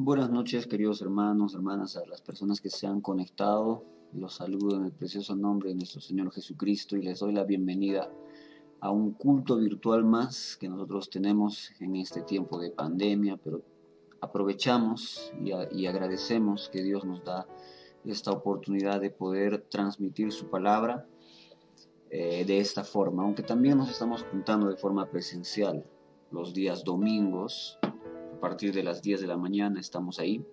Buenas noches, queridos hermanos, hermanas, a las personas que se han conectado. Los saludo en el precioso nombre de nuestro Señor Jesucristo y les doy la bienvenida a un culto virtual más que nosotros tenemos en este tiempo de pandemia, pero aprovechamos y agradecemos que Dios nos da esta oportunidad de poder transmitir su palabra de esta forma, aunque también nos estamos juntando de forma presencial los días domingos. A partir de las 10 de la mañana estamos ahí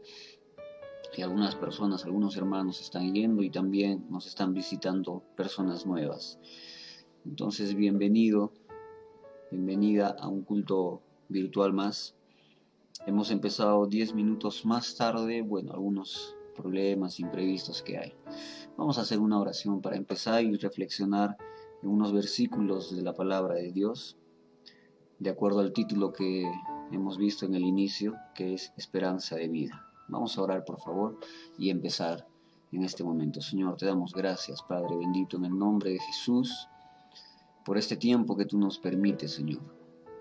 y algunas personas, algunos hermanos están yendo y también nos están visitando personas nuevas. Entonces, bienvenida a un culto virtual más. Hemos empezado 10 minutos más tarde, bueno, algunos problemas imprevistos que hay. Vamos a hacer una oración para empezar y reflexionar en unos versículos de la palabra de Dios, de acuerdo al título que hemos visto en el inicio, que es Esperanza de Vida. Vamos a orar, por favor, y empezar en este momento. Señor, te damos gracias, Padre bendito, en el nombre de Jesús, por este tiempo que tú nos permites, Señor,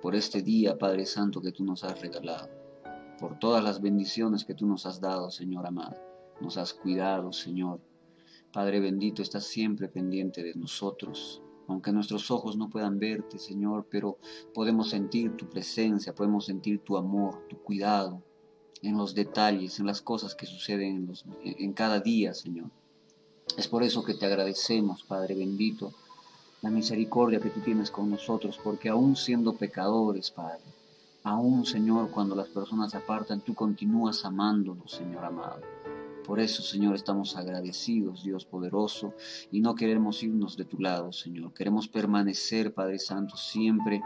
por este día, Padre Santo, que tú nos has regalado, por todas las bendiciones que tú nos has dado, Señor amado. Nos has cuidado, Señor. Padre bendito, estás siempre pendiente de nosotros. Aunque nuestros ojos no puedan verte, Señor, pero podemos sentir tu presencia, podemos sentir tu amor, tu cuidado en los detalles, en las cosas que suceden en cada día, Señor. Es por eso que te agradecemos, Padre bendito, la misericordia que tú tienes con nosotros, porque aún siendo pecadores, Padre, aún, Señor, cuando las personas se apartan, tú continúas amándonos, Señor amado. Por eso, Señor, estamos agradecidos, Dios poderoso, y no queremos irnos de tu lado, Señor. Queremos permanecer, Padre Santo, siempre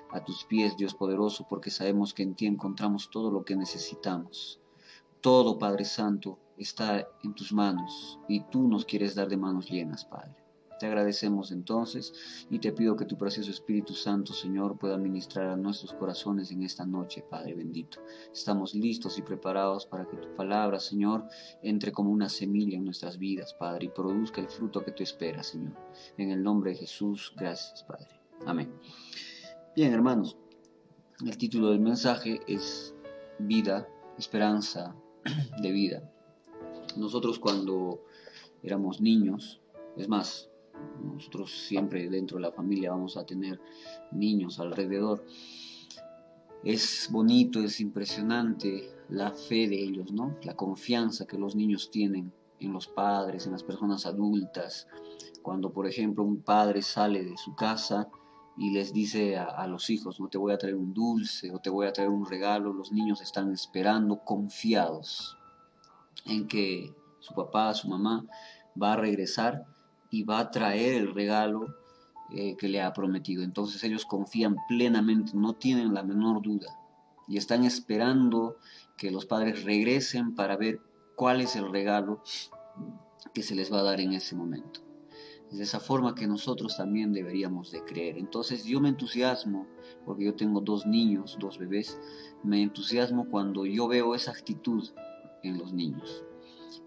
a tus pies, Dios poderoso, porque sabemos que en ti encontramos todo lo que necesitamos. Todo, Padre Santo, está en tus manos y tú nos quieres dar de manos llenas, Padre. Te agradecemos entonces y te pido que tu precioso Espíritu Santo, Señor, pueda ministrar a nuestros corazones en esta noche, Padre bendito. Estamos listos y preparados para que tu palabra, Señor, entre como una semilla en nuestras vidas, Padre, y produzca el fruto que tú esperas, Señor. En el nombre de Jesús, gracias, Padre. Amén. Bien, hermanos, el título del mensaje es Vida, Esperanza de Vida. Nosotros cuando éramos niños, es más, nosotros siempre dentro de la familia vamos a tener niños alrededor. Es bonito, es impresionante la fe de ellos, ¿no? La confianza que los niños tienen en los padres, en las personas adultas. Cuando, por ejemplo, un padre sale de su casa y les dice a los hijos, no te voy a traer un dulce o te voy a traer un regalo, los niños están esperando confiados en que su papá, su mamá va a regresar y va a traer el regalo que le ha prometido. Entonces ellos confían plenamente, no tienen la menor duda y están esperando que los padres regresen para ver cuál es el regalo que se les va a dar en ese momento. Es de esa forma que nosotros también deberíamos de creer. Entonces yo me entusiasmo, porque yo tengo dos niños, dos bebés, me entusiasmo cuando yo veo esa actitud en los niños.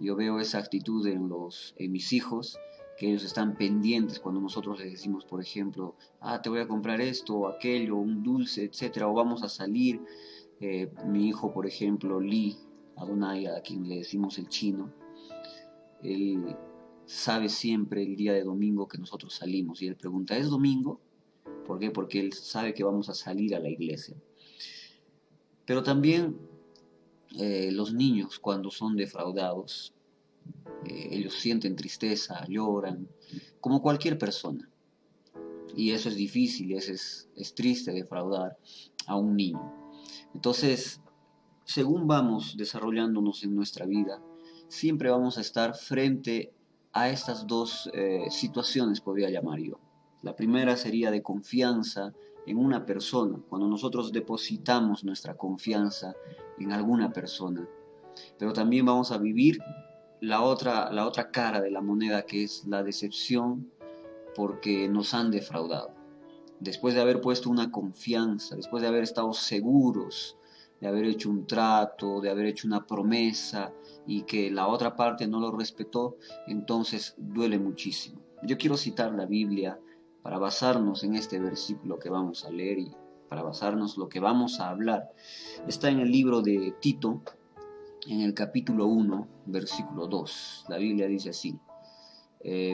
Yo veo esa actitud en mis hijos, que ellos están pendientes cuando nosotros les decimos, por ejemplo, te voy a comprar esto o aquello, un dulce, etcétera, o vamos a salir. Mi hijo, por ejemplo, Lee Adonai, a quien le decimos el chino, él sabe siempre el día de domingo que nosotros salimos y él pregunta, ¿es domingo? ¿Por qué? Porque él sabe que vamos a salir a la iglesia. Pero también los niños cuando son defraudados, ellos sienten tristeza, lloran, como cualquier persona. Y eso es difícil, es triste defraudar a un niño. Entonces, según vamos desarrollándonos en nuestra vida, siempre vamos a estar frente a estas dos situaciones, podría llamar yo. La primera sería de confianza en una persona, cuando nosotros depositamos nuestra confianza en alguna persona. Pero también vamos a vivir la otra cara de la moneda, que es la decepción porque nos han defraudado. Después de haber puesto una confianza, después de haber estado seguros, de haber hecho un trato, de haber hecho una promesa y que la otra parte no lo respetó, entonces duele muchísimo. Yo quiero citar la Biblia para basarnos en este versículo que vamos a leer y para basarnos lo que vamos a hablar. Está en el libro de Tito, en el capítulo 1, versículo 2. La Biblia dice así.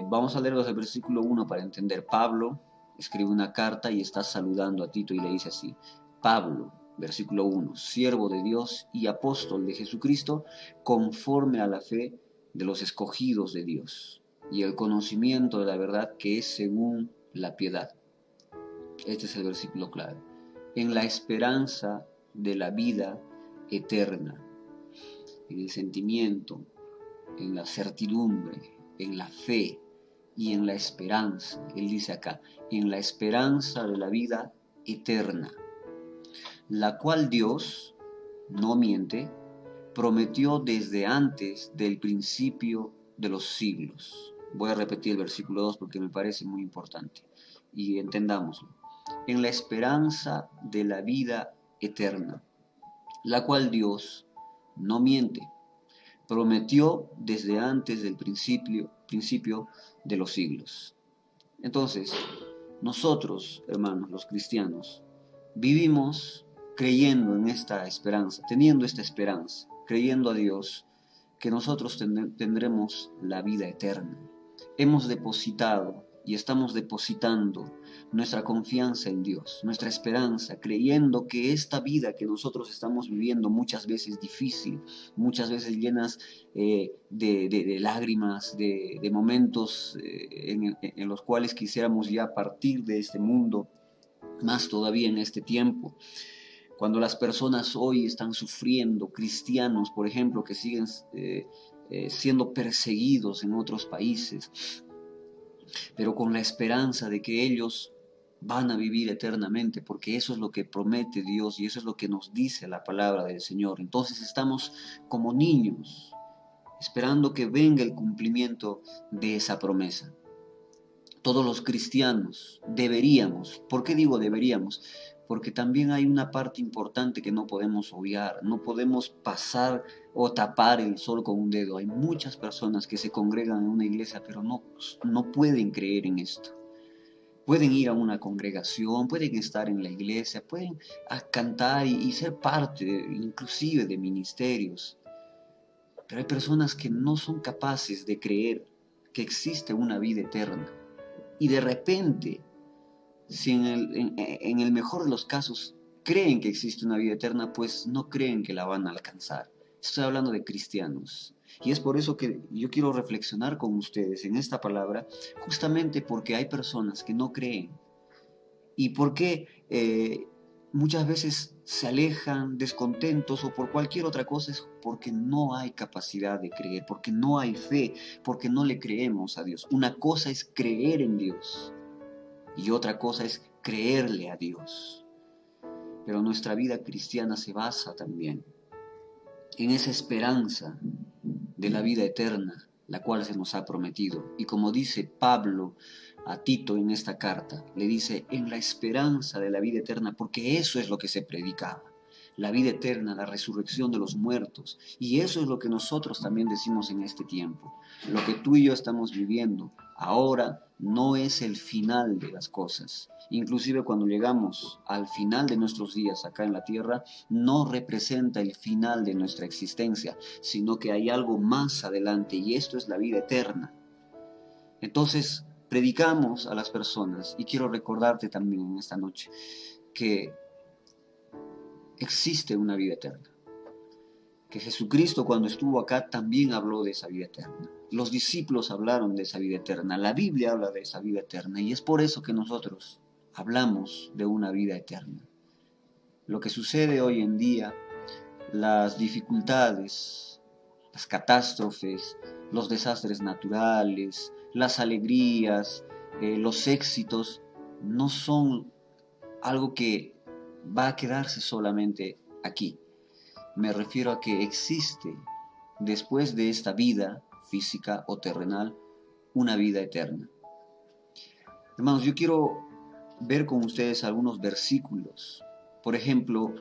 Vamos a leer desde el versículo 1 para entender. Pablo escribe una carta y está saludando a Tito y le dice así. Pablo, versículo 1, siervo de Dios y apóstol de Jesucristo, conforme a la fe de los escogidos de Dios y el conocimiento de la verdad que es según la piedad. Este es el versículo clave. En la esperanza de la vida eterna, en el sentimiento, en la certidumbre, en la fe y en la esperanza. Él dice acá, en la esperanza de la vida eterna, la cual Dios, no miente, prometió desde antes del principio de los siglos. Voy a repetir el versículo 2 porque me parece muy importante y entendámoslo. En la esperanza de la vida eterna, la cual Dios, no miente, prometió desde antes del principio de los siglos. Entonces, nosotros, hermanos, los cristianos, vivimos creyendo en esta esperanza, teniendo esta esperanza, creyendo a Dios, que nosotros tendremos la vida eterna. Hemos depositado y estamos depositando nuestra confianza en Dios, nuestra esperanza, creyendo que esta vida que nosotros estamos viviendo, muchas veces difícil, muchas veces llenas de lágrimas, de momentos en los cuales quisiéramos ya partir de este mundo, más todavía en este tiempo, cuando las personas hoy están sufriendo, cristianos, por ejemplo, que siguen siendo perseguidos en otros países, pero con la esperanza de que ellos van a vivir eternamente, porque eso es lo que promete Dios y eso es lo que nos dice la palabra del Señor. Entonces estamos como niños, esperando que venga el cumplimiento de esa promesa. Todos los cristianos deberíamos, ¿por qué digo deberíamos? Porque también hay una parte importante que no podemos obviar, no podemos pasar o tapar el sol con un dedo. Hay muchas personas que se congregan en una iglesia, pero no pueden creer en esto. Pueden ir a una congregación, pueden estar en la iglesia, pueden cantar y ser parte inclusive de ministerios. Pero hay personas que no son capaces de creer que existe una vida eterna. Y de repente, si en el mejor de los casos creen que existe una vida eterna, pues no creen que la van a alcanzar. Estoy hablando de cristianos. Y es por eso que yo quiero reflexionar con ustedes en esta palabra, justamente porque hay personas que no creen. Y porque muchas veces se alejan descontentos o por cualquier otra cosa, es porque no hay capacidad de creer, porque no hay fe, porque no le creemos a Dios. Una cosa es creer en Dios y otra cosa es creerle a Dios. Pero nuestra vida cristiana se basa también en esa esperanza de la vida eterna, la cual se nos ha prometido. Y como dice Pablo a Tito en esta carta, le dice, en la esperanza de la vida eterna, porque eso es lo que se predicaba. La vida eterna, la resurrección de los muertos. Y eso es lo que nosotros también decimos en este tiempo. Lo que tú y yo estamos viviendo ahora no es el final de las cosas. Inclusive cuando llegamos al final de nuestros días acá en la tierra, no representa el final de nuestra existencia, sino que hay algo más adelante y esto es la vida eterna. Entonces, predicamos a las personas y quiero recordarte también en esta noche que existe una vida eterna. Que Jesucristo cuando estuvo acá también habló de esa vida eterna. Los discípulos hablaron de esa vida eterna. La Biblia habla de esa vida eterna y es por eso que nosotros hablamos de una vida eterna. Lo que sucede hoy en día, las dificultades, las catástrofes, los desastres naturales, las alegrías, los éxitos, no son algo que va a quedarse solamente aquí. Me refiero a que existe, después de esta vida física o terrenal, una vida eterna. Hermanos, yo quiero ver con ustedes algunos versículos. Por ejemplo,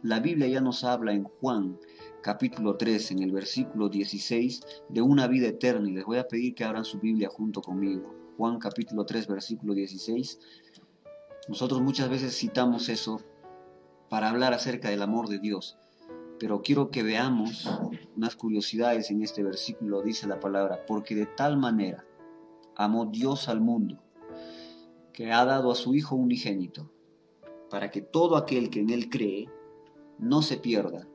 la Biblia ya nos habla en Juan, capítulo 3, en el versículo 16, de una vida eterna. Y les voy a pedir que abran su Biblia junto conmigo. Juan, capítulo 3, versículo 16. Nosotros muchas veces citamos eso para hablar acerca del amor de Dios. Pero quiero que veamos unas curiosidades en este versículo. Dice la palabra, porque de tal manera amó Dios al mundo, que ha dado a su Hijo unigénito, para que todo aquel que en Él cree no se pierda,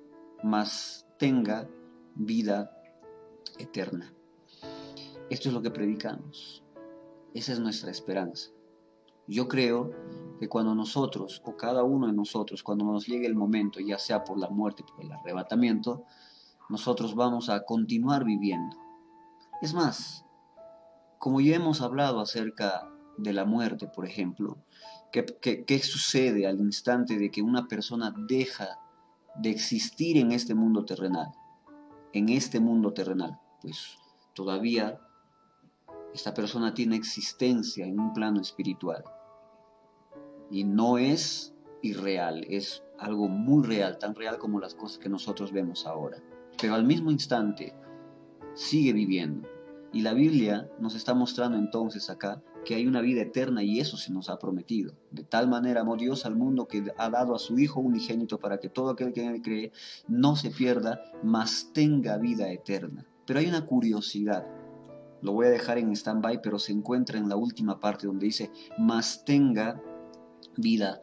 mas tenga vida eterna. Esto es lo que predicamos. Esa es nuestra esperanza. Yo creo que cuando nosotros, o cada uno de nosotros, cuando nos llegue el momento, ya sea por la muerte, por el arrebatamiento, nosotros vamos a continuar viviendo. Es más, como ya hemos hablado acerca de la muerte, por ejemplo, ¿qué sucede al instante de que una persona deja de existir en este mundo terrenal? En este mundo terrenal, pues todavía esta persona tiene existencia en un plano espiritual. Y no es irreal, es algo muy real, tan real como las cosas que nosotros vemos ahora. Pero al mismo instante sigue viviendo. Y la Biblia nos está mostrando entonces acá que hay una vida eterna y eso se nos ha prometido. De tal manera amó Dios al mundo que ha dado a su Hijo unigénito para que todo aquel que en él cree no se pierda, mas tenga vida eterna. Pero hay una curiosidad. Lo voy a dejar en stand-by, pero se encuentra en la última parte donde dice, mas tenga vida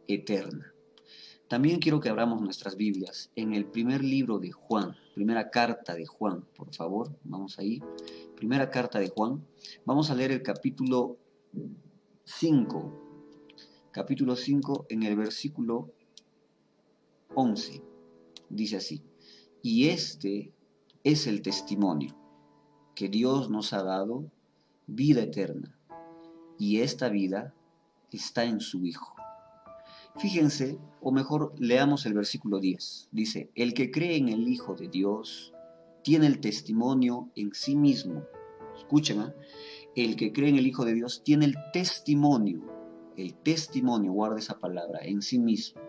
eterna. También quiero que abramos nuestras Biblias en el primer libro de Juan, primera carta de Juan, por favor, vamos ahí. Primera carta de Juan, vamos a leer el capítulo 5, en el versículo 11, dice así, y este es el testimonio, que Dios nos ha dado vida eterna, y esta vida está en su Hijo. Fíjense, o mejor leamos el versículo 10. Dice, el que cree en el Hijo de Dios tiene el testimonio en sí mismo. Escuchen, ¿eh? El que cree en el Hijo de Dios tiene el testimonio, guarda esa palabra, en sí mismo.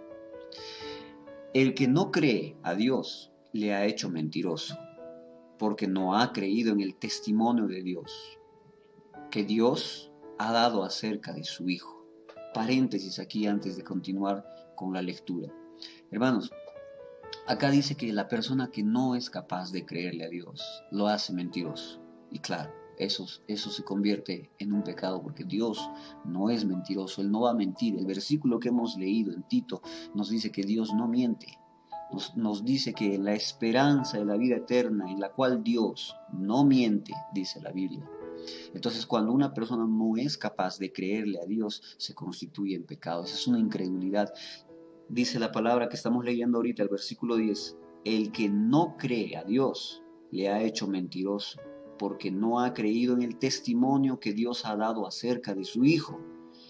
El que no cree a Dios le ha hecho mentiroso, porque no ha creído en el testimonio de Dios, que Dios ha dado acerca de su Hijo. Paréntesis aquí antes de continuar con la lectura. Hermanos, acá dice que la persona que no es capaz de creerle a Dios lo hace mentiroso. Y claro, eso se convierte en un pecado porque Dios no es mentiroso, Él no va a mentir. El versículo que hemos leído en Tito nos dice que Dios no miente. Nos dice que la esperanza de la vida eterna en la cual Dios no miente, dice la Biblia. Entonces, cuando una persona no es capaz de creerle a Dios, se constituye en pecado. Esa es una incredulidad. Dice la palabra que estamos leyendo ahorita, el versículo 10. El que no cree a Dios le ha hecho mentiroso, porque no ha creído en el testimonio que Dios ha dado acerca de su Hijo.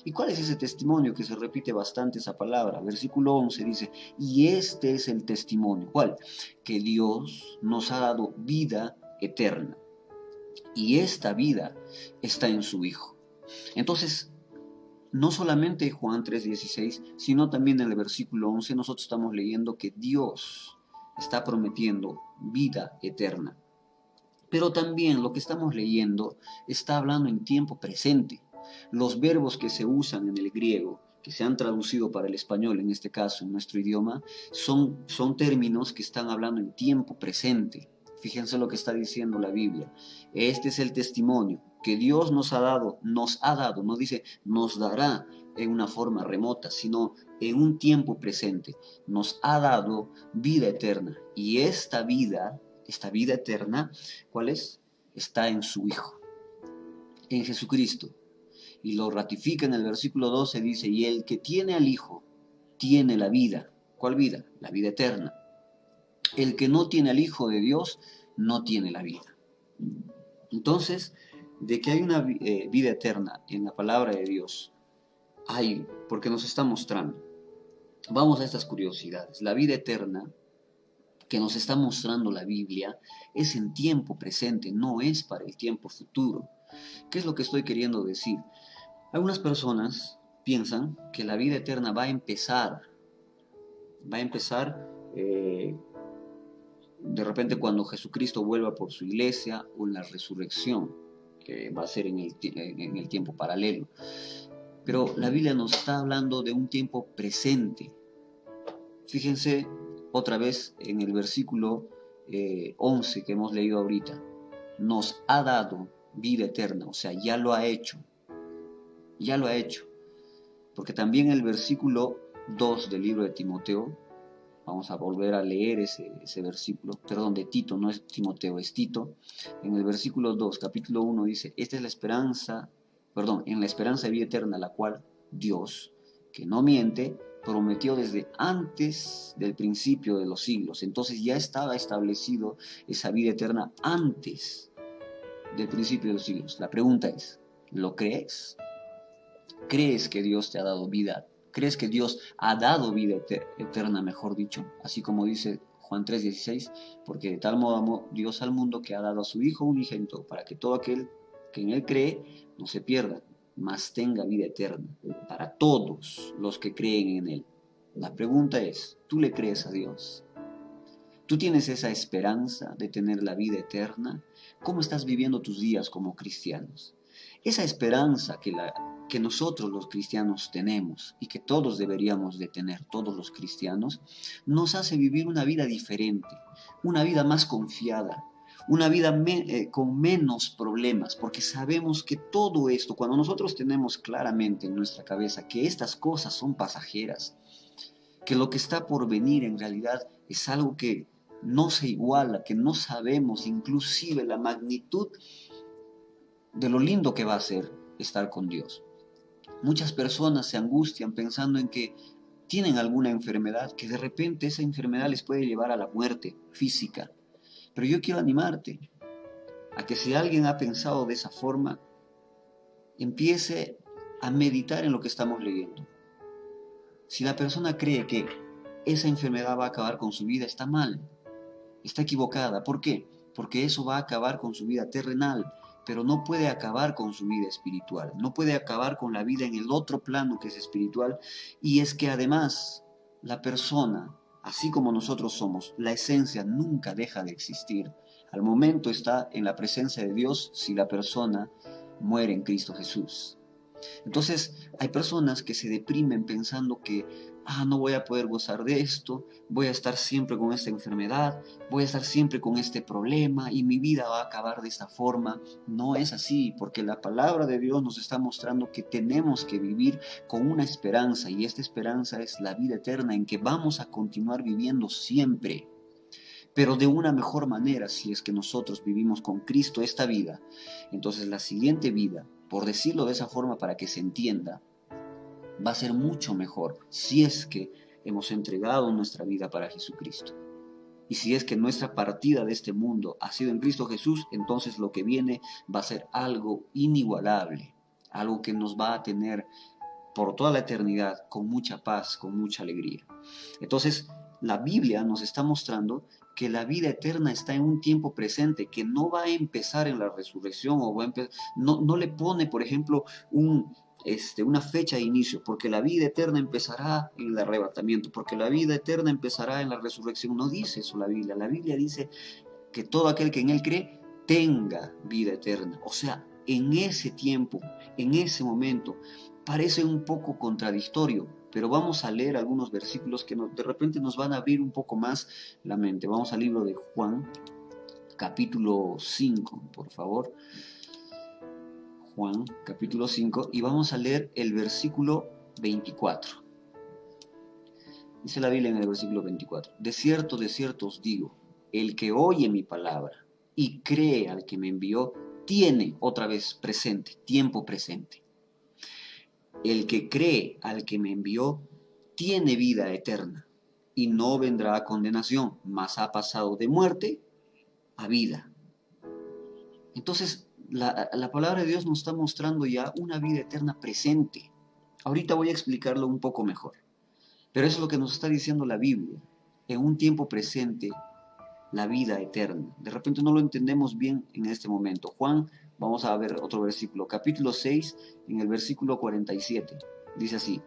¿Y cuál es ese testimonio? Que se repite bastante esa palabra. Versículo 11 dice, y este es el testimonio. ¿Cuál? Que Dios nos ha dado vida eterna. Y esta vida está en su Hijo. Entonces, no solamente Juan 3:16, sino también en el versículo 11 nosotros estamos leyendo que Dios está prometiendo vida eterna. Pero también lo que estamos leyendo está hablando en tiempo presente. Los verbos que se usan en el griego, que se han traducido para el español, en este caso en nuestro idioma, son términos que están hablando en tiempo presente. Fíjense lo que está diciendo la Biblia. Este es el testimonio que Dios nos ha dado, no dice nos dará en una forma remota, sino en un tiempo presente. Nos ha dado vida eterna. Y esta vida eterna, ¿cuál es? Está en su Hijo, en Jesucristo. Y lo ratifica en el versículo 12, dice, y el que tiene al Hijo, tiene la vida. ¿Cuál vida? La vida eterna. El que no tiene al Hijo de Dios, no tiene la vida. Entonces, de que hay una vida eterna en la palabra de Dios, hay, porque nos está mostrando. Vamos a estas curiosidades. La vida eterna que nos está mostrando la Biblia es en tiempo presente, no es para el tiempo futuro. ¿Qué es lo que estoy queriendo decir? Algunas personas piensan que la vida eterna va a empezar de repente cuando Jesucristo vuelva por su iglesia o en la resurrección, que va a ser en el tiempo paralelo. Pero la Biblia nos está hablando de un tiempo presente. Fíjense otra vez en el versículo 11 que hemos leído ahorita, nos ha dado vida eterna, o sea, ya lo ha hecho, ya lo ha hecho. Porque también el versículo 2 del libro de Timoteo, vamos a volver a leer ese versículo, perdón, de Tito, no es Timoteo, es Tito. En el versículo 2, capítulo 1 dice, esta es la esperanza, perdón, en la esperanza de vida eterna, la cual Dios, que no miente, prometió desde antes del principio de los siglos. Entonces ya estaba establecido esa vida eterna antes del principio de los siglos. La pregunta es, ¿lo crees? ¿Crees que Dios te ha dado vida? ¿Crees que Dios ha dado vida eterna, mejor dicho? Así como dice Juan 3:16, porque de tal modo amó Dios al mundo que ha dado a su Hijo unigénito, para que todo aquel que en Él cree no se pierda, mas tenga vida eterna, para todos los que creen en Él. La pregunta es, ¿tú le crees a Dios? ¿Tú tienes esa esperanza de tener la vida eterna? ¿Cómo estás viviendo tus días como cristianos? Esa esperanza que nosotros los cristianos tenemos y que todos deberíamos de tener, todos los cristianos, nos hace vivir una vida diferente, una vida más confiada, una vida con menos problemas, porque sabemos que todo esto, cuando nosotros tenemos claramente en nuestra cabeza que estas cosas son pasajeras, que lo que está por venir en realidad es algo que no se iguala, que no sabemos inclusive la magnitud de lo lindo que va a ser estar con Dios. Muchas personas se angustian pensando en que tienen alguna enfermedad, que de repente esa enfermedad les puede llevar a la muerte física. Pero yo quiero animarte a que si alguien ha pensado de esa forma, empiece a meditar en lo que estamos leyendo. Si la persona cree que esa enfermedad va a acabar con su vida, está mal, está equivocada. ¿Por qué? Porque eso va a acabar con su vida terrenal, pero no puede acabar con su vida espiritual, no puede acabar con la vida en el otro plano que es espiritual. Y es que además la persona, así como nosotros somos, la esencia nunca deja de existir. Al momento está en la presencia de Dios si la persona muere en Cristo Jesús. Entonces hay personas que se deprimen pensando que, no voy a poder gozar de esto, voy a estar siempre con esta enfermedad, voy a estar siempre con este problema y mi vida va a acabar de esta forma. No es así, porque la palabra de Dios nos está mostrando que tenemos que vivir con una esperanza, y esta esperanza es la vida eterna en que vamos a continuar viviendo siempre, pero de una mejor manera si es que nosotros vivimos con Cristo esta vida. Entonces la siguiente vida, por decirlo de esa forma para que se entienda, va a ser mucho mejor si es que hemos entregado nuestra vida para Jesucristo. Y si es que nuestra partida de este mundo ha sido en Cristo Jesús, entonces lo que viene va a ser algo inigualable, algo que nos va a tener por toda la eternidad con mucha paz, con mucha alegría. Entonces, la Biblia nos está mostrando que la vida eterna está en un tiempo presente, que no va a empezar en la resurrección, o va a no le pone, por ejemplo, una fecha de inicio, porque la vida eterna empezará en el arrebatamiento, porque la vida eterna empezará en la resurrección. No dice eso la Biblia. La Biblia dice que todo aquel que en Él cree tenga vida eterna. O sea, en ese tiempo, en ese momento, parece un poco contradictorio, pero vamos a leer algunos versículos que de repente nos van a abrir un poco más la mente. Vamos al libro de Juan, capítulo 5, por favor. Juan, capítulo 5, y vamos a leer el versículo 24. Dice la Biblia en el versículo 24, de cierto os digo, el que oye mi palabra y cree al que me envió, tiene, otra vez presente, tiempo presente. El que cree al que me envió, tiene vida eterna y no vendrá a condenación, mas ha pasado de muerte a vida. Entonces, la palabra de Dios nos está mostrando ya una vida eterna presente. Ahorita voy a explicarlo un poco mejor. Pero eso es lo que nos está diciendo la Biblia. En un tiempo presente, la vida eterna. De repente no lo entendemos bien en este momento. Juan, vamos a ver otro versículo. Capítulo 6, en el versículo 47. Dice así,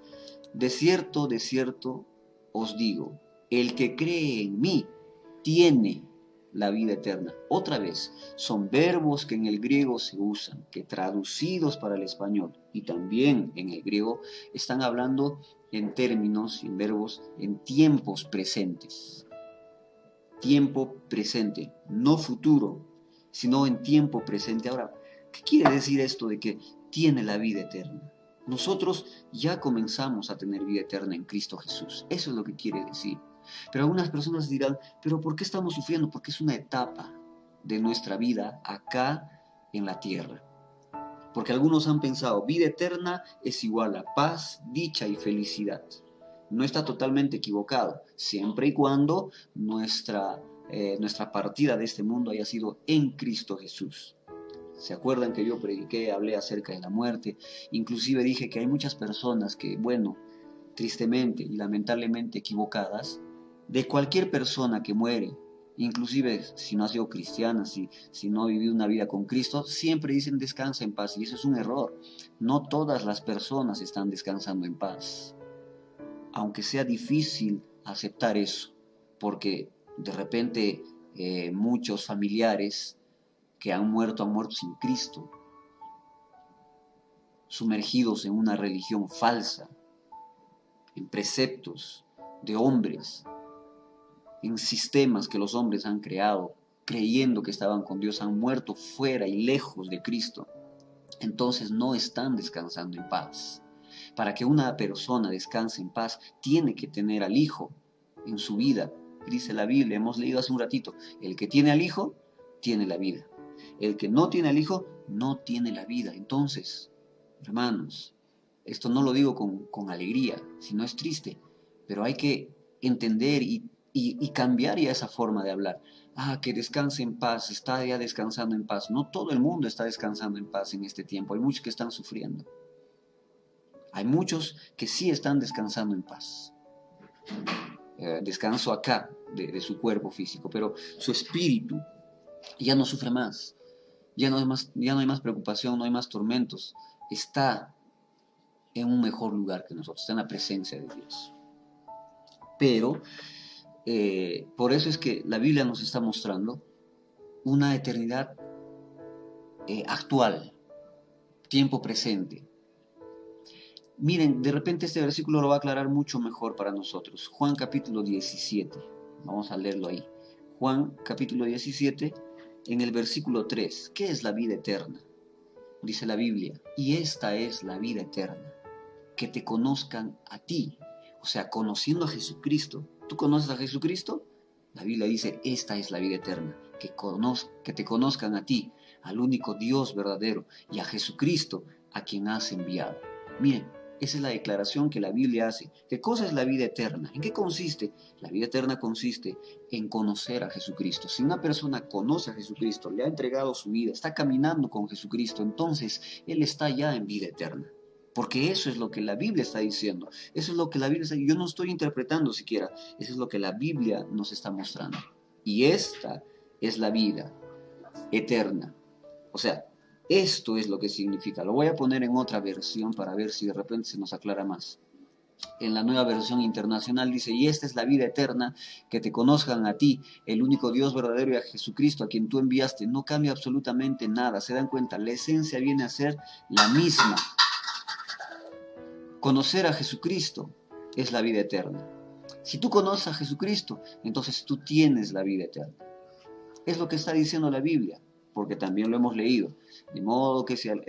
de cierto os digo, el que cree en mí tiene la vida eterna. Otra vez, son verbos que en el griego se usan, que traducidos para el español y también en el griego están hablando en términos, en verbos, en tiempos presentes. tiempo presente, no futuro, sino en tiempo presente. Ahora, ¿qué quiere decir esto de que tiene la vida eterna? Nosotros ya comenzamos a tener vida eterna en Cristo Jesús. Eso es lo que quiere decir. Pero algunas personas dirán, ¿pero por qué estamos sufriendo? Porque es una etapa de nuestra vida acá en la tierra. Porque algunos han pensado, vida eterna es igual a paz, dicha y felicidad. No está totalmente equivocado, siempre y cuando nuestra partida de este mundo haya sido en Cristo Jesús. ¿Se acuerdan que yo prediqué, hablé acerca de la muerte? Inclusive dije que hay muchas personas que, bueno, tristemente y lamentablemente equivocadas, de cualquier persona que muere, inclusive si no ha sido cristiana, si no ha vivido una vida con Cristo, siempre dicen descansa en paz, y eso es un error. No todas las personas están descansando en paz, aunque sea difícil aceptar eso, porque de repente muchos familiares que han muerto sin Cristo, sumergidos en una religión falsa, en preceptos de hombres, en sistemas que los hombres han creado, creyendo que estaban con Dios, han muerto fuera y lejos de Cristo. Entonces no están descansando en paz. Para que una persona descanse en paz, tiene que tener al Hijo en su vida. Dice la Biblia, hemos leído hace un ratito, el que tiene al Hijo, tiene la vida. El que no tiene al Hijo, no tiene la vida. Entonces, hermanos, esto no lo digo con alegría, sino es triste, pero hay que entender y cambiar ya esa forma de hablar. Que descanse en paz, está ya descansando en paz. No todo el mundo está descansando en paz en este tiempo, hay muchos que están sufriendo. Hay muchos que sí están descansando en paz. Descanso acá de su cuerpo físico, pero su espíritu ya no sufre más. Ya no hay más preocupación, no hay más tormentos. Está en un mejor lugar que nosotros, está en la presencia de Dios. Pero por eso es que la Biblia nos está mostrando una eternidad actual, tiempo presente. Miren, de repente este versículo lo va a aclarar mucho mejor para nosotros. Juan capítulo 17, vamos a leerlo ahí. Juan capítulo 17, en el versículo 3. ¿Qué es la vida eterna? Dice la Biblia, y esta es la vida eterna, que te conozcan a ti. O sea, conociendo a Jesucristo. ¿Tú conoces a Jesucristo? La Biblia dice, esta es la vida eterna, que te conozcan a ti, al único Dios verdadero, y a Jesucristo, a quien has enviado. Miren, esa es la declaración que la Biblia hace. ¿Qué cosa es la vida eterna? ¿En qué consiste? La vida eterna consiste en conocer a Jesucristo. Si una persona conoce a Jesucristo, le ha entregado su vida, está caminando con Jesucristo, entonces él está ya en vida eterna. Porque eso es lo que la Biblia está diciendo. Eso es lo que la Biblia está diciendo. Yo no estoy interpretando siquiera. Eso es lo que la Biblia nos está mostrando. Y esta es la vida eterna. O sea, esto es lo que significa. Lo voy a poner en otra versión para ver si de repente se nos aclara más. En la Nueva Versión Internacional dice, y esta es la vida eterna, que te conozcan a ti, el único Dios verdadero, y a Jesucristo, a quien tú enviaste. No cambia absolutamente nada. ¿Se dan cuenta? La esencia viene a ser la misma. Conocer a Jesucristo es la vida eterna. Si tú conoces a Jesucristo, entonces tú tienes la vida eterna. Es lo que está diciendo la Biblia, porque también lo hemos leído. De modo que si el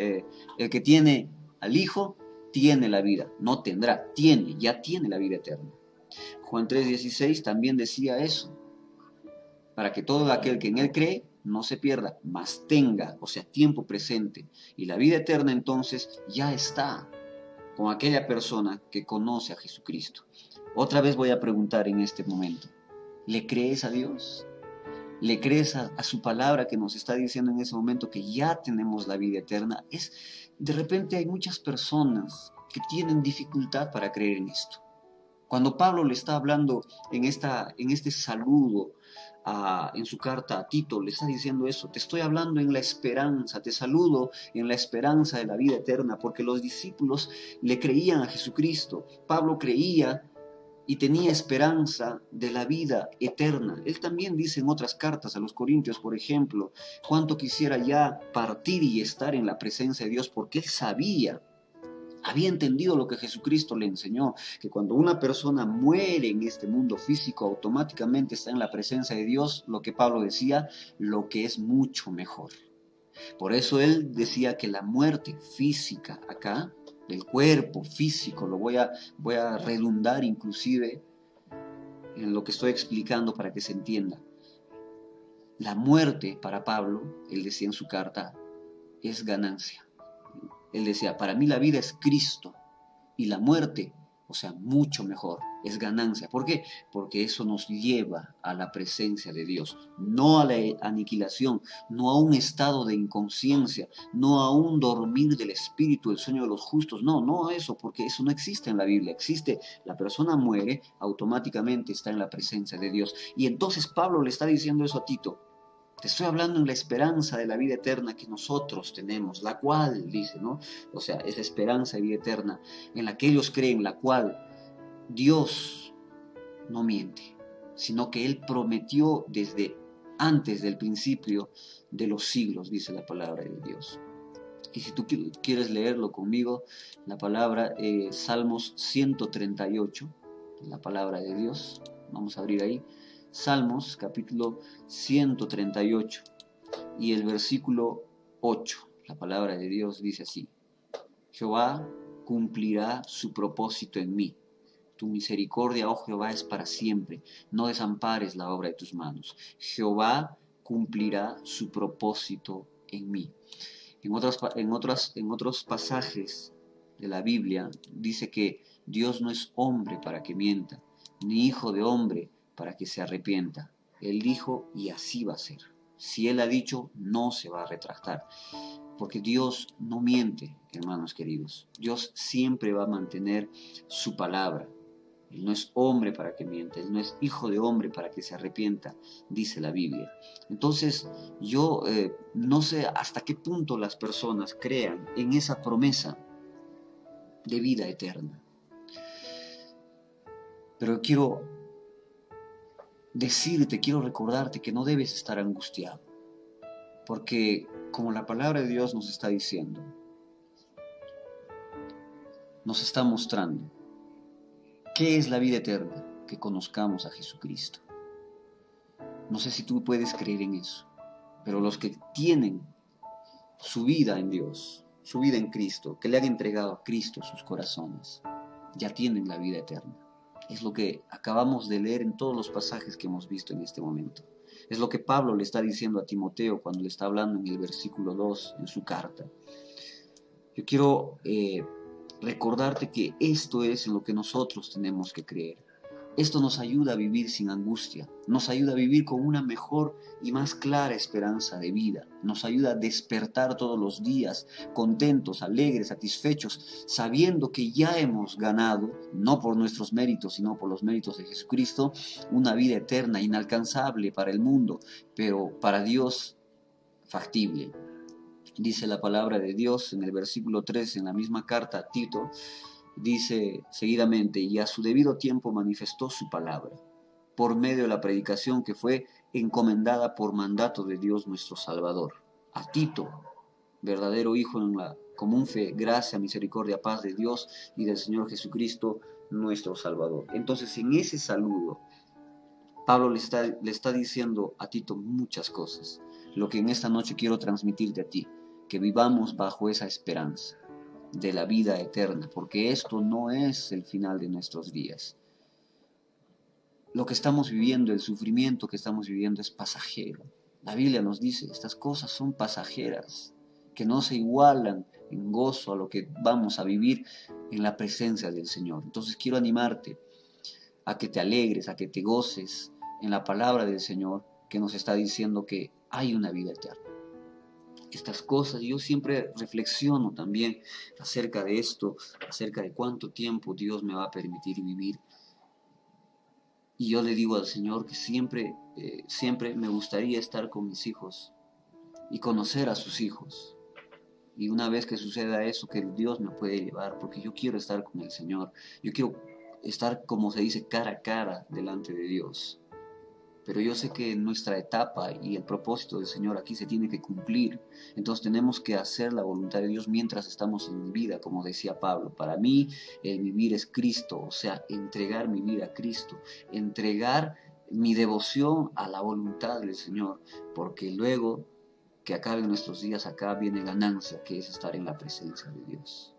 que tiene al Hijo, tiene la vida. No tendrá, ya tiene la vida eterna. Juan 3:16 también decía eso. Para que todo aquel que en Él cree no se pierda, mas tenga, o sea, tiempo presente. Y la vida eterna entonces ya está con aquella persona que conoce a Jesucristo. Otra vez voy a preguntar en este momento, ¿le crees a Dios? ¿Le crees a su palabra que nos está diciendo en ese momento que ya tenemos la vida eterna? De repente hay muchas personas que tienen dificultad para creer en esto. Cuando Pablo le está hablando en este saludo, en su carta a Tito, le está diciendo eso, te estoy hablando en la esperanza, te saludo en la esperanza de la vida eterna, porque los discípulos le creían a Jesucristo. Pablo creía y tenía esperanza de la vida eterna. Él también dice en otras cartas a los Corintios, por ejemplo, cuánto quisiera ya partir y estar en la presencia de Dios, porque él sabía Había entendido lo que Jesucristo le enseñó, que cuando una persona muere en este mundo físico, automáticamente está en la presencia de Dios, lo que Pablo decía, lo que es mucho mejor. Por eso él decía que la muerte física acá, del cuerpo físico, voy a redundar inclusive en lo que estoy explicando para que se entienda. La muerte para Pablo, él decía en su carta, es ganancia. Él decía, para mí la vida es Cristo y la muerte, o sea, mucho mejor, es ganancia. ¿Por qué? Porque eso nos lleva a la presencia de Dios, no a la aniquilación, no a un estado de inconsciencia, no a un dormir del espíritu, el sueño de los justos, no a eso, porque eso no existe en la Biblia. Existe, la persona muere, automáticamente está en la presencia de Dios. Y entonces Pablo le está diciendo eso a Tito. Te estoy hablando en la esperanza de la vida eterna que nosotros tenemos, la cual, dice, ¿no? O sea, esa esperanza de vida eterna en la que ellos creen, la cual Dios no miente, sino que Él prometió desde antes del principio de los siglos, dice la palabra de Dios. Y si tú quieres leerlo conmigo, la palabra Salmos 138, la palabra de Dios, vamos a abrir ahí. Salmos capítulo 138 y el versículo 8, la palabra de Dios dice así: Jehová cumplirá su propósito en mí. Tu misericordia, oh Jehová, es para siempre. No desampares la obra de tus manos. Jehová cumplirá su propósito en mí. En otros pasajes de la Biblia dice que Dios no es hombre para que mienta, ni hijo de hombre para que se arrepienta. Él dijo y así va a ser. Si Él ha dicho, no se va a retractar. Porque Dios no miente, hermanos queridos. Dios siempre va a mantener su palabra. Él no es hombre para que mienta, Él no es hijo de hombre para que se arrepienta, dice la Biblia. Entonces, yo no sé hasta qué punto las personas crean en esa promesa de vida eterna. Pero quiero decirte, quiero recordarte que no debes estar angustiado. Porque como la palabra de Dios nos está diciendo, nos está mostrando, ¿qué es la vida eterna? Que conozcamos a Jesucristo. No sé si tú puedes creer en eso, pero los que tienen su vida en Dios, su vida en Cristo, que le han entregado a Cristo sus corazones, ya tienen la vida eterna. Es lo que acabamos de leer en todos los pasajes que hemos visto en este momento. Es lo que Pablo le está diciendo a Timoteo cuando le está hablando en el versículo 2 en su carta. Yo quiero recordarte que esto es en lo que nosotros tenemos que creer. Esto nos ayuda a vivir sin angustia, nos ayuda a vivir con una mejor y más clara esperanza de vida, nos ayuda a despertar todos los días contentos, alegres, satisfechos, sabiendo que ya hemos ganado, no por nuestros méritos, sino por los méritos de Jesucristo, una vida eterna, inalcanzable para el mundo, pero para Dios factible. Dice la palabra de Dios en el versículo 3, en la misma carta a Tito, dice seguidamente, y a su debido tiempo manifestó su palabra, por medio de la predicación que fue encomendada por mandato de Dios nuestro Salvador. A Tito, verdadero hijo en la común fe, gracia, misericordia, paz de Dios y del Señor Jesucristo, nuestro Salvador. Entonces, en ese saludo, Pablo le está diciendo a Tito muchas cosas, lo que en esta noche quiero transmitirte a ti, que vivamos bajo esa esperanza de la vida eterna, porque esto no es el final de nuestros días. Lo que estamos viviendo, el sufrimiento que estamos viviendo es pasajero. La Biblia nos dice, estas cosas son pasajeras, que no se igualan en gozo a lo que vamos a vivir en la presencia del Señor. Entonces quiero animarte a que te alegres, a que te goces en la palabra del Señor que nos está diciendo que hay una vida eterna. Estas cosas, yo siempre reflexiono también acerca de esto, acerca de cuánto tiempo Dios me va a permitir vivir. Y yo le digo al Señor que siempre me gustaría estar con mis hijos y conocer a sus hijos. Y una vez que suceda eso, que Dios me puede llevar, porque yo quiero estar con el Señor. Yo quiero estar, como se dice, cara a cara delante de Dios. pero yo sé que nuestra etapa y el propósito del Señor aquí se tiene que cumplir. Entonces tenemos que hacer la voluntad de Dios mientras estamos en vida, como decía Pablo. Para mí el vivir es Cristo, o sea, entregar mi vida a Cristo, entregar mi devoción a la voluntad del Señor, porque luego que acaben nuestros días acá viene ganancia, que es estar en la presencia de Dios.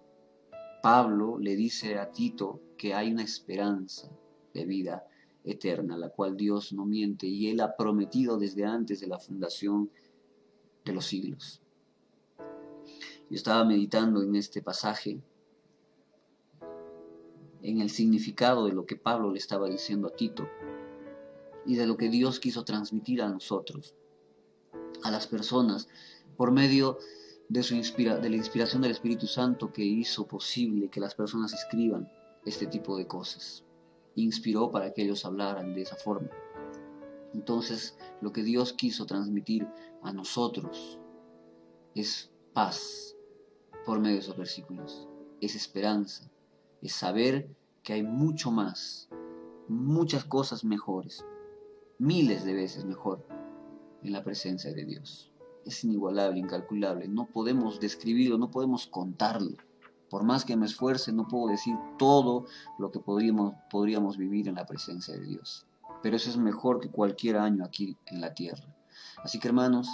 Pablo le dice a Tito que hay una esperanza de vida eterna, la cual Dios no miente y Él ha prometido desde antes de la fundación de los siglos. Yo estaba meditando en este pasaje, en el significado de lo que Pablo le estaba diciendo a Tito y de lo que Dios quiso transmitir a nosotros, a las personas, por medio de la inspiración del Espíritu Santo que hizo posible que las personas escriban este tipo de cosas. Inspiró para que ellos hablaran de esa forma. Entonces, lo que Dios quiso transmitir a nosotros es paz por medio de esos versículos, es esperanza, es saber que hay mucho más, muchas cosas mejores, miles de veces mejor en la presencia de Dios. Es inigualable, incalculable, no podemos describirlo, no podemos contarlo. Por más que me esfuerce, no puedo decir todo lo que podríamos vivir en la presencia de Dios. Pero eso es mejor que cualquier año aquí en la tierra. Así que hermanos,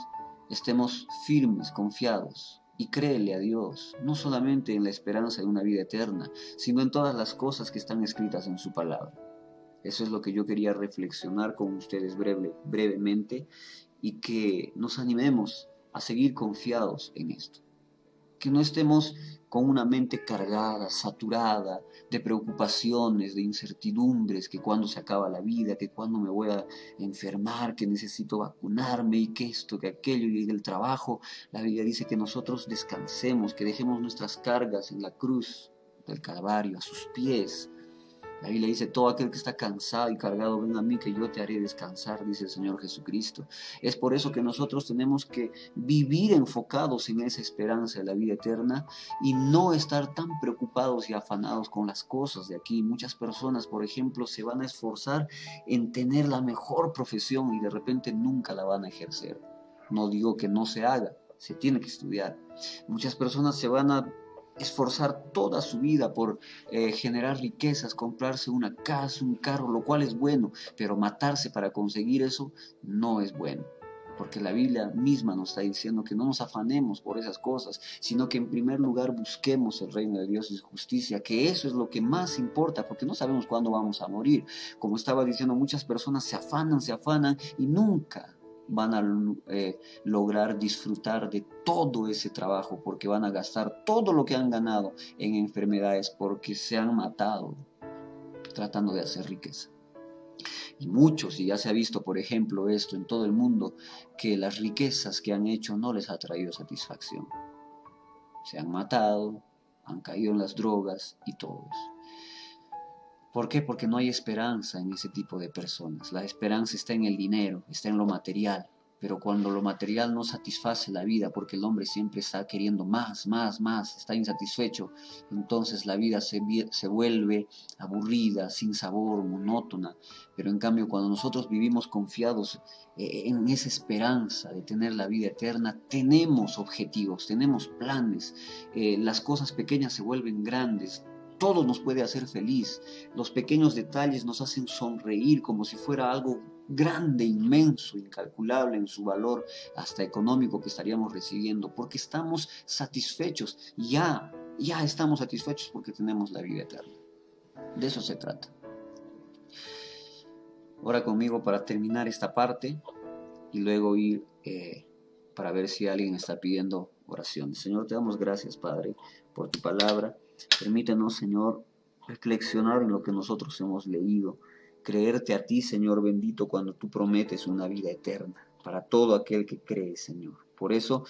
estemos firmes, confiados y créele a Dios, no solamente en la esperanza de una vida eterna, sino en todas las cosas que están escritas en su palabra. Eso es lo que yo quería reflexionar con ustedes brevemente y que nos animemos a seguir confiados en esto. Que no estemos con una mente cargada, saturada de preocupaciones, de incertidumbres, que cuando se acaba la vida, que cuando me voy a enfermar, que necesito vacunarme y que esto, que aquello y el trabajo. La Biblia dice que nosotros descansemos, que dejemos nuestras cargas en la cruz del Calvario, a sus pies. La Biblia dice, todo aquel que está cansado y cargado, ven a mí que yo te haré descansar, dice el Señor Jesucristo. Es por eso que nosotros tenemos que vivir enfocados en esa esperanza de la vida eterna y no estar tan preocupados y afanados con las cosas de aquí. Muchas personas, por ejemplo, se van a esforzar en tener la mejor profesión y de repente nunca la van a ejercer. No digo que no se haga, se tiene que estudiar. Muchas personas se van a esforzar toda su vida por generar riquezas, comprarse una casa, un carro, lo cual es bueno, pero matarse para conseguir eso no es bueno. Porque la Biblia misma nos está diciendo que no nos afanemos por esas cosas, sino que en primer lugar busquemos el reino de Dios y su justicia, que eso es lo que más importa, porque no sabemos cuándo vamos a morir. Como estaba diciendo, muchas personas se afanan y nunca van a lograr disfrutar de todo ese trabajo, porque van a gastar todo lo que han ganado en enfermedades, porque se han matado tratando de hacer riqueza. Y muchos, y ya se ha visto, por ejemplo, esto en todo el mundo, que las riquezas que han hecho no les ha traído satisfacción. Se han matado, han caído en las drogas y todo eso. ¿Por qué? Porque no hay esperanza en ese tipo de personas. La esperanza está en el dinero, está en lo material. Pero cuando lo material no satisface la vida, porque el hombre siempre está queriendo más, está insatisfecho, entonces la vida se vuelve aburrida, sin sabor, monótona. Pero en cambio, cuando nosotros vivimos confiados en esa esperanza de tener la vida eterna, tenemos objetivos, tenemos planes, las cosas pequeñas se vuelven grandes. Todo nos puede hacer feliz. Los pequeños detalles nos hacen sonreír como si fuera algo grande, inmenso, incalculable en su valor hasta económico que estaríamos recibiendo, porque estamos satisfechos, ya estamos satisfechos porque tenemos la vida eterna. De eso se trata. Ora conmigo para terminar esta parte y luego ir para ver si alguien está pidiendo oraciones. Señor, te damos gracias, Padre, por tu palabra. Permítenos, Señor, reflexionar en lo que nosotros hemos leído, creerte a ti, Señor bendito, cuando tú prometes una vida eterna para todo aquel que cree, Señor. Por eso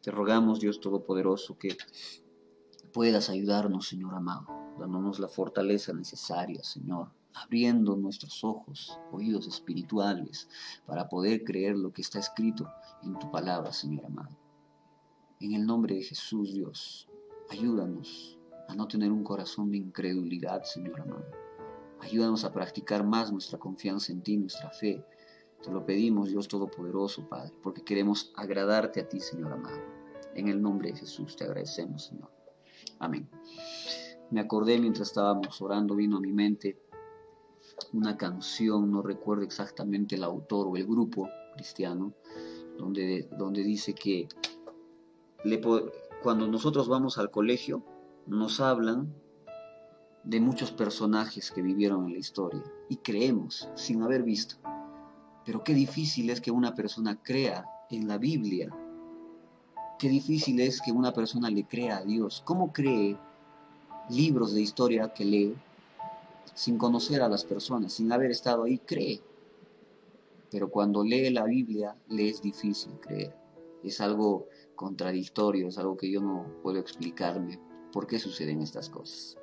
te rogamos, Dios Todopoderoso, que puedas ayudarnos, Señor amado, dándonos la fortaleza necesaria, Señor, abriendo nuestros ojos, oídos espirituales, para poder creer lo que está escrito en tu palabra, Señor amado. En el nombre de Jesús, Dios, ayúdanos a no tener un corazón de incredulidad, Señor amado. Ayúdanos a practicar más nuestra confianza en ti, nuestra fe, Te lo pedimos, Dios Todopoderoso, Padre, porque queremos agradarte a ti, Señor amado. En el nombre de Jesús te agradecemos, Señor. Amén. Me acordé mientras estábamos orando, vino a mi mente una canción, no recuerdo exactamente el autor o el grupo cristiano, donde dice que cuando nosotros vamos al colegio, nos hablan de muchos personajes que vivieron en la historia y creemos sin haber visto. Pero qué difícil es que una persona crea en la Biblia. Qué difícil es que una persona le crea a Dios. ¿Cómo cree libros de historia que lee sin conocer a las personas, sin haber estado ahí? Cree. Pero cuando lee la Biblia, le es difícil creer. Es algo contradictorio, es algo que yo no puedo explicarme por qué suceden estas cosas.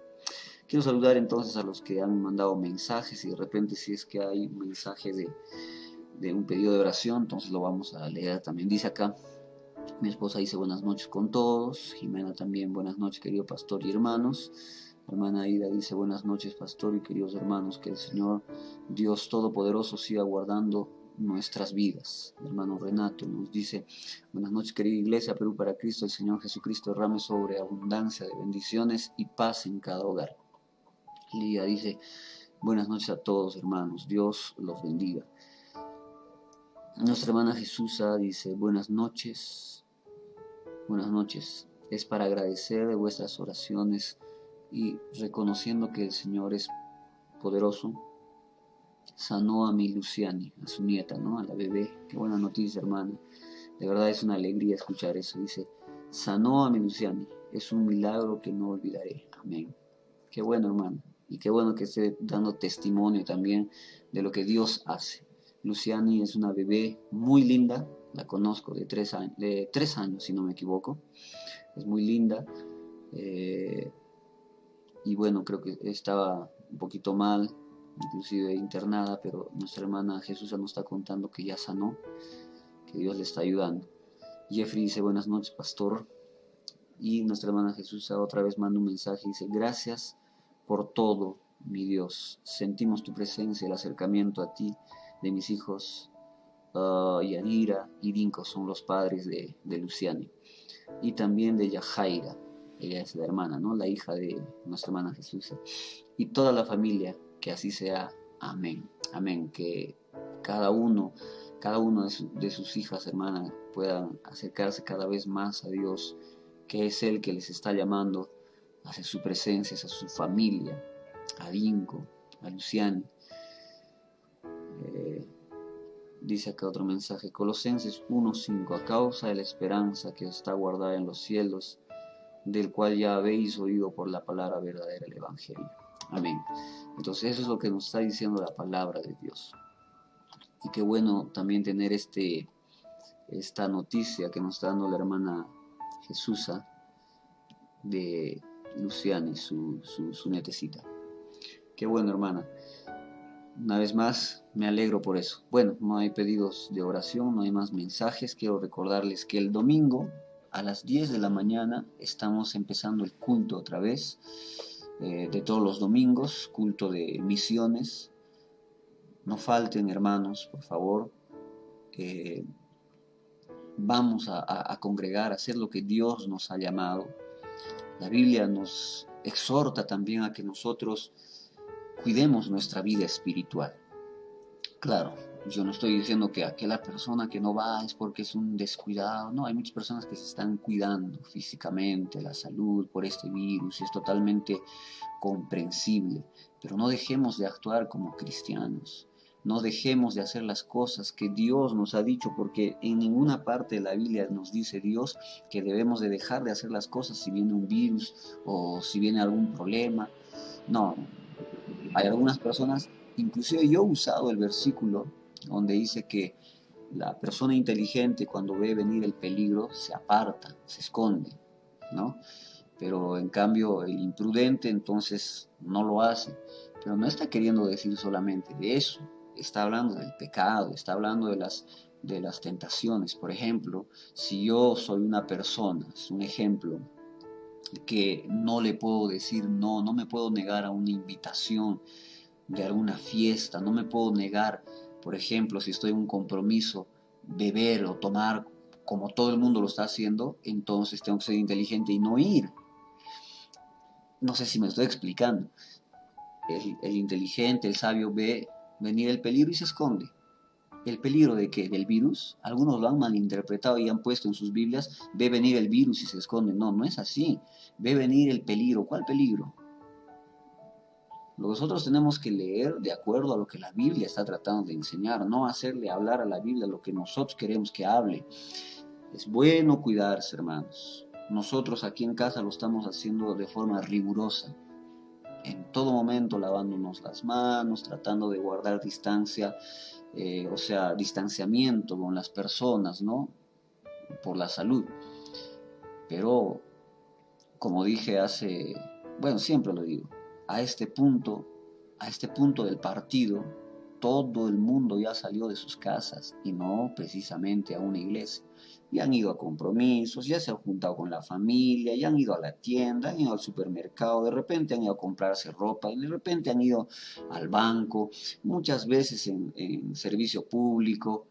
Quiero saludar entonces a los que han mandado mensajes y de repente si es que hay un mensaje de un pedido de oración, entonces lo vamos a leer también. Dice acá, mi esposa dice buenas noches con todos. Jimena también, buenas noches querido pastor y hermanos. La hermana Aida dice buenas noches pastor y queridos hermanos, que el Señor Dios Todopoderoso siga guardando nuestras vidas. El hermano Renato nos dice buenas noches querida iglesia, Perú para Cristo, el Señor Jesucristo derrame sobre abundancia de bendiciones y paz en cada hogar. Lía dice buenas noches a todos hermanos, Dios los bendiga. Nuestra hermana Jesusa dice buenas noches, es para agradecer de vuestras oraciones y reconociendo que el Señor es poderoso, sanó a mi Luciani, a su nieta, ¿no? A la bebé. Qué buena noticia, hermana. De verdad es una alegría escuchar eso. Dice, sanó a mi Luciani, es un milagro que no olvidaré. Amén. Qué bueno, hermano. Y qué bueno que esté dando testimonio también de lo que Dios hace. Luciani es una bebé muy linda, la conozco de 3 años, si no me equivoco. Es muy linda. Y bueno, creo que estaba un poquito mal, inclusive internada, pero nuestra hermana Jesús nos está contando que ya sanó, que Dios le está ayudando. Jeffrey dice, buenas noches, pastor. Y nuestra hermana Jesús otra vez manda un mensaje y dice, gracias por todo, mi Dios. Sentimos tu presencia, el acercamiento a ti de mis hijos Yanira y Dinko, son los padres de Luciani. Y también de Yajaira, ella es la hermana, ¿no? La hija de nuestra hermana Jesús. Y toda la familia, que así sea. Amén. Amén. Que cada uno de sus hijas, hermanas, puedan acercarse cada vez más a Dios, que es Él que les está llamando hacia su presencia, hacia su familia, a Dinko, a Luciani. Dice acá otro mensaje, Colosenses 1:5, a causa de la esperanza que está guardada en los cielos, del cual ya habéis oído por la palabra verdadera del Evangelio. Amén. Entonces eso es lo que nos está diciendo la palabra de Dios. Y qué bueno también tener esta noticia que nos está dando la hermana Jesusa de Luciani, su nietecita. Qué bueno, hermana. Una vez más, me alegro por eso. Bueno, no hay pedidos de oración, no hay más mensajes. Quiero recordarles que el domingo a las 10 de la mañana estamos empezando el culto otra vez, de todos los domingos, culto de misiones. No falten, hermanos, por favor. Vamos a congregar, a hacer lo que Dios nos ha llamado. La Biblia nos exhorta también a que nosotros cuidemos nuestra vida espiritual. Claro, yo no estoy diciendo que aquella persona que no va es porque es un descuidado. No, hay muchas personas que se están cuidando físicamente, la salud por este virus, y es totalmente comprensible. Pero no dejemos de actuar como cristianos. No dejemos de hacer las cosas que Dios nos ha dicho, porque en ninguna parte de la Biblia nos dice Dios que debemos de dejar de hacer las cosas si viene un virus o si viene algún problema. No, hay algunas personas, inclusive yo he usado el versículo donde dice que la persona inteligente cuando ve venir el peligro se aparta, se esconde, ¿no? Pero en cambio el imprudente entonces no lo hace. Pero no está queriendo decir solamente de eso, está hablando del pecado, está hablando de las tentaciones. Por ejemplo, si yo soy una persona, es un ejemplo, que no le puedo decir no, no me puedo negar a una invitación de alguna fiesta, no me puedo negar por ejemplo, si estoy en un compromiso, beber o tomar como todo el mundo lo está haciendo, entonces tengo que ser inteligente y no ir. No sé si me estoy explicando. El inteligente, el sabio ve venir el peligro y se esconde. ¿El peligro de qué? ¿Del virus? Algunos lo han malinterpretado y han puesto en sus Biblias, ve venir el virus y se esconde. No, no es así. Ve venir el peligro. ¿Cuál peligro? Nosotros tenemos que leer de acuerdo a lo que la Biblia está tratando de enseñar, no hacerle hablar a la Biblia lo que nosotros queremos que hable. Es bueno cuidarse, hermanos. Nosotros aquí en casa lo estamos haciendo de forma rigurosa. En todo momento lavándonos las manos, tratando de guardar distancia, o sea, distanciamiento con las personas, ¿no? Por la salud. Pero, como dije bueno, siempre lo digo, a este punto del partido, todo el mundo ya salió de sus casas y no precisamente a una iglesia. Ya han ido a compromisos, ya se han juntado con la familia, ya han ido a la tienda, han ido al supermercado, de repente han ido a comprarse ropa, de repente han ido al banco, muchas veces en servicio público.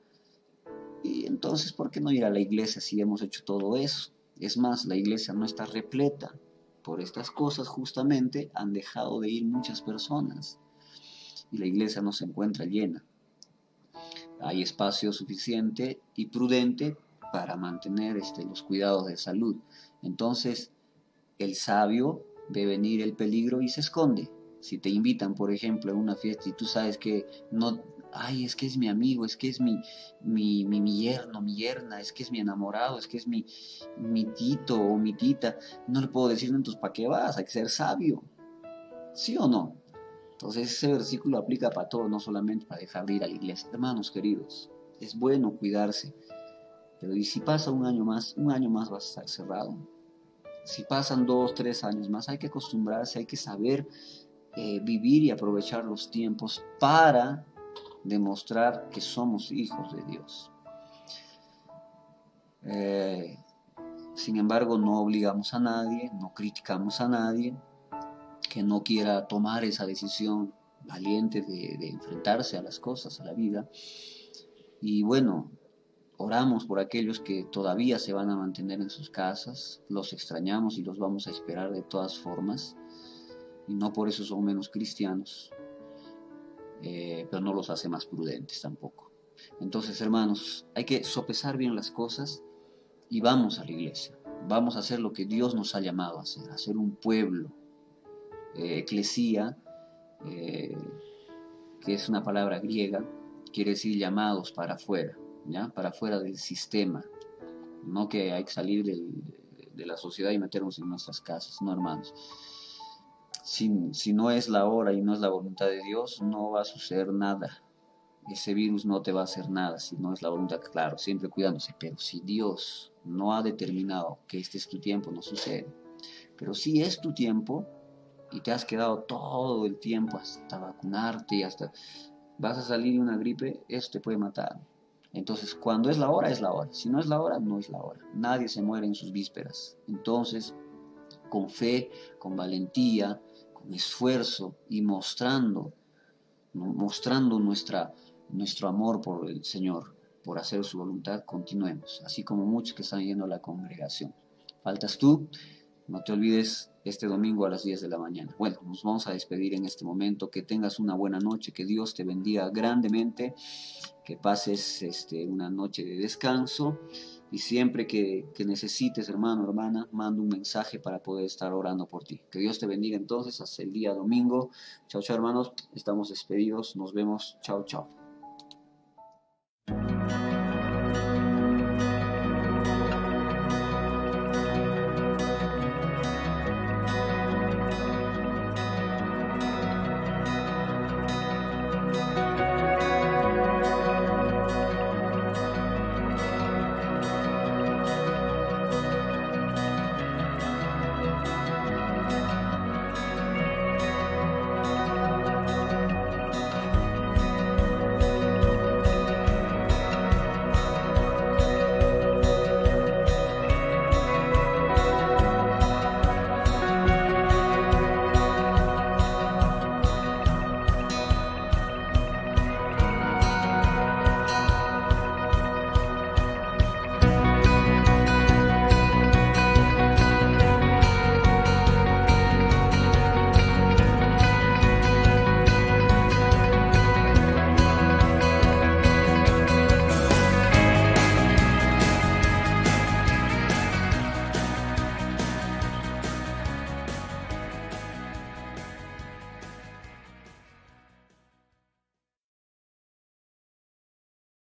Y entonces, ¿por qué no ir a la iglesia si hemos hecho todo eso? Es más, la iglesia no está repleta. Por estas cosas justamente han dejado de ir muchas personas y la iglesia no se encuentra llena. Hay espacio suficiente y prudente para mantener los cuidados de salud. Entonces, el sabio ve venir el peligro y se esconde. Si te invitan, por ejemplo, a una fiesta y tú sabes que no, ay, es que es mi amigo, es que es mi yerno, mi yerna, es que es mi enamorado, es que es mi tito o mi tita, no le puedo decir, entonces, ¿para qué vas? Hay que ser sabio, ¿sí o no? Entonces ese versículo aplica para todo, no solamente para dejar de ir a la iglesia. Hermanos queridos, es bueno cuidarse, pero ¿y si pasa un año más? Un año más vas a estar cerrado. Si pasan 2, 3 años más, hay que acostumbrarse, hay que saber vivir y aprovechar los tiempos para demostrar que somos hijos de Dios. Sin embargo, no obligamos a nadie, no criticamos a nadie que no quiera tomar esa decisión valiente de enfrentarse a las cosas, a la vida. Y bueno, oramos por aquellos que todavía se van a mantener en sus casas, los extrañamos y los vamos a esperar de todas formas, y no por eso son menos cristianos, pero no los hace más prudentes tampoco. Entonces, hermanos, hay que sopesar bien las cosas y vamos a la iglesia, vamos a hacer lo que Dios nos ha llamado a hacer un pueblo, eclesía, que es una palabra griega, quiere decir llamados para afuera, ¿ya? Para afuera del sistema, no que hay que salir de la sociedad y meternos en nuestras casas, no, hermanos. Si no es la hora y no es la voluntad de Dios, no va a suceder nada. Ese virus no te va a hacer nada si no es la voluntad, claro, siempre cuidándose, pero si Dios no ha determinado que este es tu tiempo, no sucede. Pero si es tu tiempo y te has quedado todo el tiempo hasta vacunarte y hasta vas a salir de una gripe, eso te puede matar. Entonces, cuando es la hora, es la hora. Si no es la hora, no es la hora. Nadie se muere en sus vísperas. Entonces, con fe, con valentía, con esfuerzo y mostrando nuestro amor por el Señor, por hacer su voluntad, continuemos, así como muchos que están yendo a la congregación. Faltas tú, no te olvides este domingo a las 10 de la mañana. Bueno, nos vamos a despedir en este momento, que tengas una buena noche, que Dios te bendiga grandemente, que pases una noche de descanso y siempre que necesites, hermano, hermana, manda un mensaje para poder estar orando por ti. Que Dios te bendiga entonces hasta el día domingo. Chao, chao, hermanos, estamos despedidos, nos vemos, chao, chao.